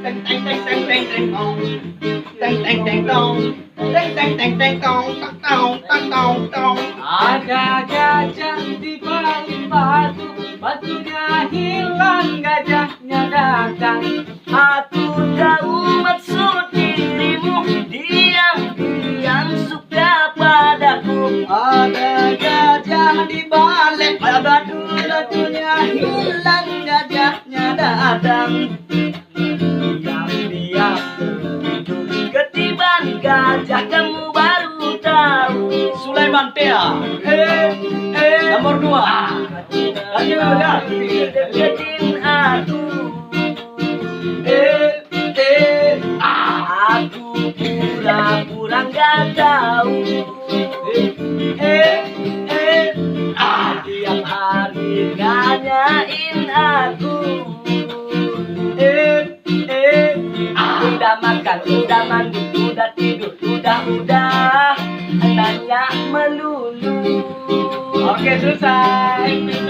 teng teng teng teng teng teng tong, teng teng teng tong, teng teng teng teng tong, tong tong tong tong tong. Ada gajah di balik batu, batunya hilang, gajahnya datang. Aku tahu maksud dirimu, diam-diam suka padaku. Ada gajah di balik batu, batunya hilang, gajahnya datang. Diam-diam hidup ketiban gajah, kamu baru tahu. Sulaiman Tea. Nomor 2. Lanjut ya. Deketin aku. Aku pura-pura nggak tahu. Tiap hari nanyain aku. Udah makan, udah mandi, udah tidur, udah nanya melulu. Oke, selesai.